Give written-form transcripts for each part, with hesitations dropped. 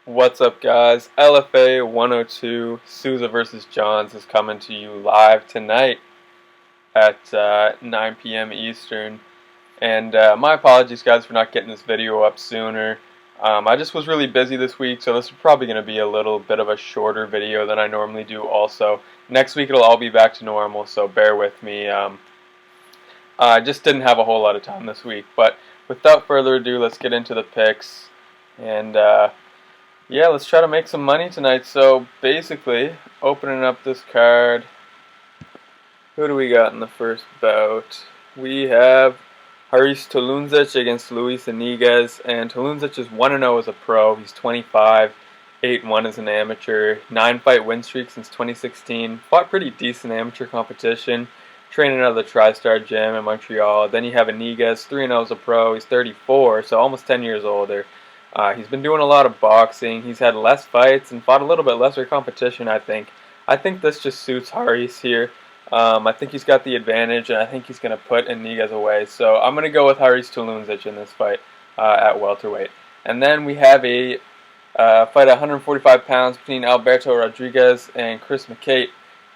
What's up, guys? LFA 102 Souza versus JOHNS is coming to you live tonight at 9 p.m. Eastern. And my apologies, guys, for not getting this video up sooner. I just was really busy this week, so this is probably going to be a little bit of a shorter video than I normally do also. Next week it'll all be back to normal, so bear with me. I just didn't have a whole lot of time this week. But without further ado, let's get into the picks. And yeah, let's try to make some money tonight. So basically, opening up this card, who do we got in the first bout? We have Talundzic against Luis Iglesias, and Talundzic is 1-0 as a pro. He's 25, 8-1 as an amateur, 9-fight win streak since 2016. Fought pretty decent amateur competition, training out of the TriStar gym in Montreal. Then you have Iglesias, 3-0 as a pro. He's 34, so almost 10 years older. He's been doing a lot of boxing. He's had less fights and fought a little bit lesser competition, I think. I think this just suits Haris here. I think he's got the advantage, and I think he's going to put Iglesias away. So I'm going to go with Talundzic in this fight at welterweight. And then we have a fight at 145 pounds between Alberto Rodrigues and Chris Mecate.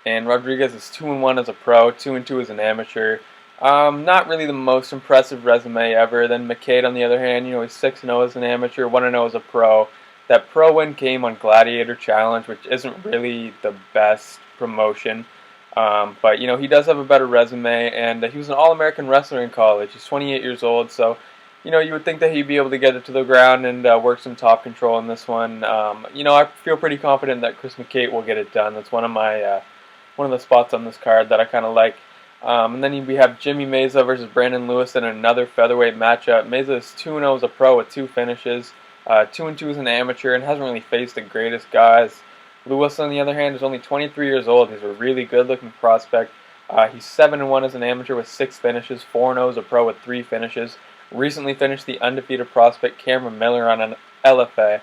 And Rodrigues is 2-1 as a pro, 2-2 as an amateur. Not really the most impressive resume ever. Then Mecate, on the other hand, he's 6-0 as an amateur, 1-0 as a pro. That pro win came on Gladiator Challenge, which isn't really the best promotion. But he does have a better resume, and he was an All-American wrestler in college. He's 28 years old, so you would think that he'd be able to get it to the ground and work some top control in this one. I feel pretty confident that Chris Mecate will get it done. That's one of the spots on this card that I kind of like. And then we have Jimmy Meza versus Brandon Lewis in another featherweight matchup. Meza is 2-0 as a pro with 2 finishes, 2-2 as an amateur, and hasn't really faced the greatest guys. Lewis, on the other hand, is only 23 years old. He's a really good-looking prospect. He's 7-1 as an amateur with 6 finishes, 4-0 as a pro with 3 finishes. Recently finished the undefeated prospect Cameron Miller on an LFA.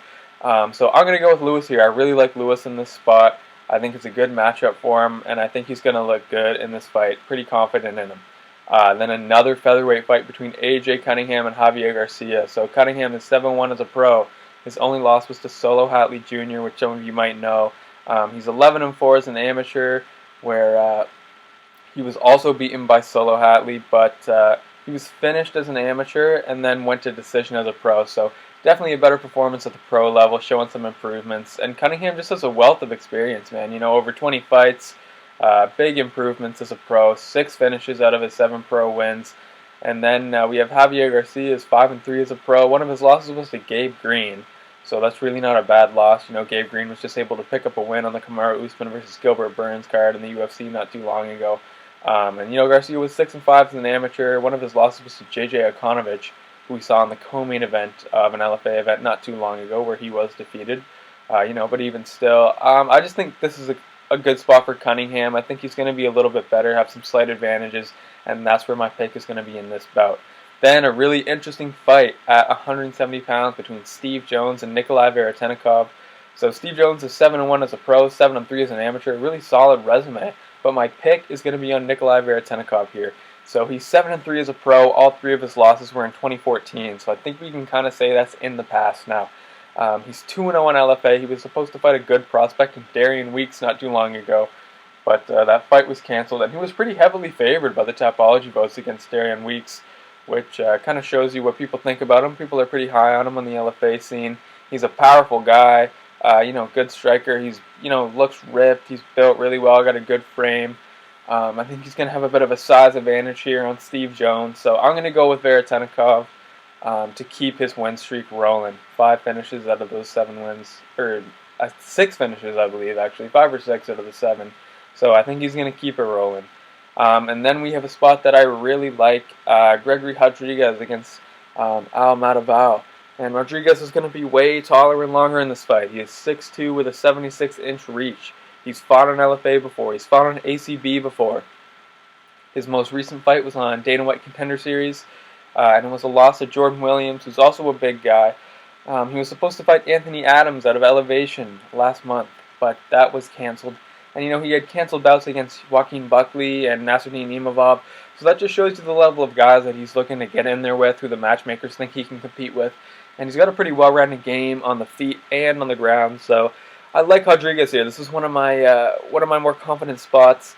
So I'm going to go with Lewis here. I really like Lewis in this spot. I think it's a good matchup for him, and I think he's going to look good in this fight. Pretty confident in him. Then another featherweight fight between AJ Cunningham and Javier Garcia. So Cunningham is 7-1 as a pro. His only loss was to Solo Hatley Jr., which some of you might know. He's 11-4 as an amateur, where he was also beaten by Solo Hatley, but he was finished as an amateur and then went to decision as a pro. So definitely a better performance at the pro level, showing some improvements. And Cunningham just has a wealth of experience, man. Over 20 fights, big improvements as a pro, 6 finishes out of his 7 pro wins. And then we have Javier Garcia, is 5-3 as a pro. One of his losses was to Gabe Green, so that's really not a bad loss. Gabe Green was just able to pick up a win on the Kamaru Usman versus Gilbert Burns card in the UFC not too long ago. And Garcia was 6-5 as an amateur. One of his losses was to JJ Okonovich, who we saw in the co-main event of an LFA event not too long ago, where he was defeated. But even still, I just think this is a good spot for Cunningham. I think he's going to be a little bit better, have some slight advantages, and that's where my pick is going to be in this bout. Then a really interesting fight at 170 pounds between Steve Jones and Nikolai Veretennikov. So Steve Jones is 7-1 as a pro, 7-3 as an amateur. Really solid resume. But my pick is going to be on Nikolai Veretennikov here. So he's 7-3 as a pro. All 3 of his losses were in 2014. So I think we can kind of say that's in the past now. He's 2-0 on LFA. He was supposed to fight a good prospect in Darian Weeks not too long ago. But that fight was canceled. And he was pretty heavily favored by the Tapology votes against Darian Weeks, which kind of shows you what people think about him. People are pretty high on him on the LFA scene. He's a powerful guy. Good striker. He's, looks ripped. He's built really well. Got a good frame. I think he's going to have a bit of a size advantage here on Steve Jones. So I'm going to go with Veretennikov to keep his win streak rolling. 5 finishes out of those 7 wins. Or 6 finishes, I believe, actually. 5 or 6 out of the 7. So I think he's going to keep it rolling. And then we have a spot that I really like. Gregory Rodrigues against Al Madavao. And Rodrigues is going to be way taller and longer in this fight. He is 6'2" with a 76-inch reach. He's fought on LFA before. He's fought on ACB before. His most recent fight was on Dana White Contender Series, and it was a loss to Jordan Williams, who's also a big guy. He was supposed to fight Anthony Adams out of Elevation last month, but that was canceled. And he had canceled bouts against Joaquin Buckley and Nasruddin Imavov. So that just shows you the level of guys that he's looking to get in there with, who the matchmakers think he can compete with. and he's got a pretty well-rounded game on the feet and on the ground. So I like Rodrigues here. This is one of my more confident spots.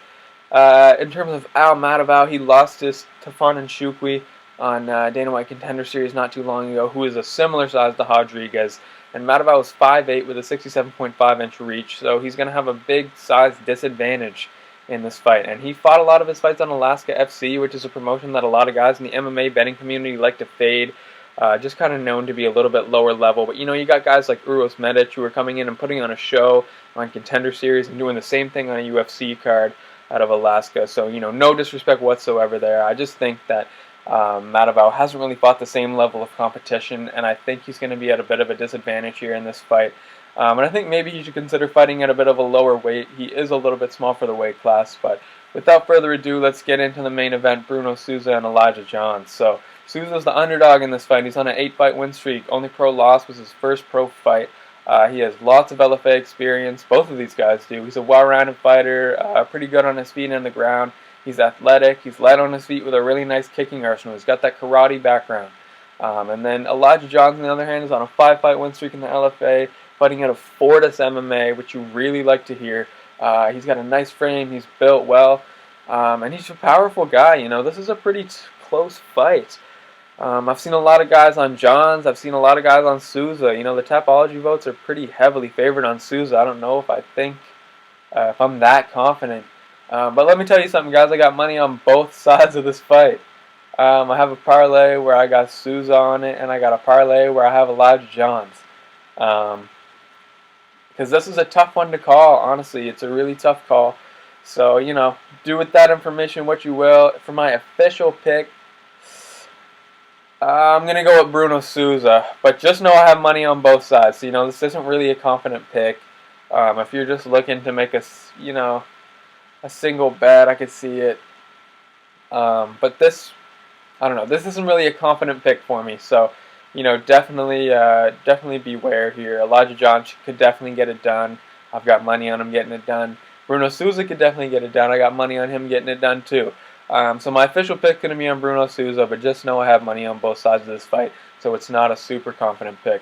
In terms of Madavao, he lost his to Nchukwi on Dana White Contender Series not too long ago, who is a similar size to Rodrigues. And Madavao is 5'8" with a 67.5-inch reach, so he's going to have a big size disadvantage in this fight. And he fought a lot of his fights on Alaska FC, which is a promotion that a lot of guys in the MMA betting community like to fade. Just kind of known to be a little bit lower level. But, you got guys like Uros Medic who are coming in and putting on a show on Contender Series and doing the same thing on a UFC card out of Alaska. So, no disrespect whatsoever there. I just think that Madavao hasn't really fought the same level of competition, and I think he's going to be at a bit of a disadvantage here in this fight. And I think maybe he should consider fighting at a bit of a lower weight. He is a little bit small for the weight class, but without further ado, let's get into the main event, Bruno Souza and Elijah Johns. So Souza's the underdog in this fight. He's on an 8-fight win streak. Only pro loss was his first pro fight. He has lots of LFA experience. Both of these guys do. He's a well-rounded fighter, pretty good on his feet and on the ground. He's athletic. He's light on his feet with a really nice kicking arsenal. He's got that karate background. And then Elijah Johns, on the other hand, is on a 5-fight win streak in the LFA, fighting out of Fortis MMA, which you really like to hear. He's got a nice frame. He's built well. And he's a powerful guy. This is a pretty close fight. I've seen a lot of guys on Johns. I've seen a lot of guys on Souza. The Tapology votes are pretty heavily favored on Souza. I don't know if I'm that confident. But let me tell you something, guys. I got money on both sides of this fight. I have a parlay where I got Souza on it, and I got a parlay where I have Elijah Johns. Because this is a tough one to call, honestly. It's a really tough call. So, do with that information what you will. For my official pick, I'm going to go with Bruno Souza. But just know I have money on both sides. So, this isn't really a confident pick. If you're just looking to make a single bet, I could see it. But this, I don't know. This isn't really a confident pick for me. So, definitely beware here. Elijah Johns could definitely get it done. I've got money on him getting it done. Bruno Souza could definitely get it done. I got money on him getting it done too. So my official pick is going to be on Bruno Souza, but just know I have money on both sides of this fight, so it's not a super confident pick.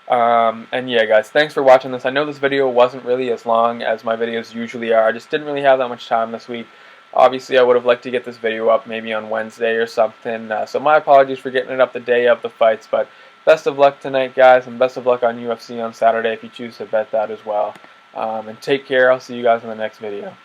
And yeah, guys, thanks for watching this. I know this video wasn't really as long as my videos usually are. I just didn't really have that much time this week. Obviously, I would have liked to get this video up maybe on Wednesday or something. So my apologies for getting it up the day of the fights, but best of luck tonight, guys, and best of luck on UFC on Saturday if you choose to bet that as well. And take care. I'll see you guys in the next video.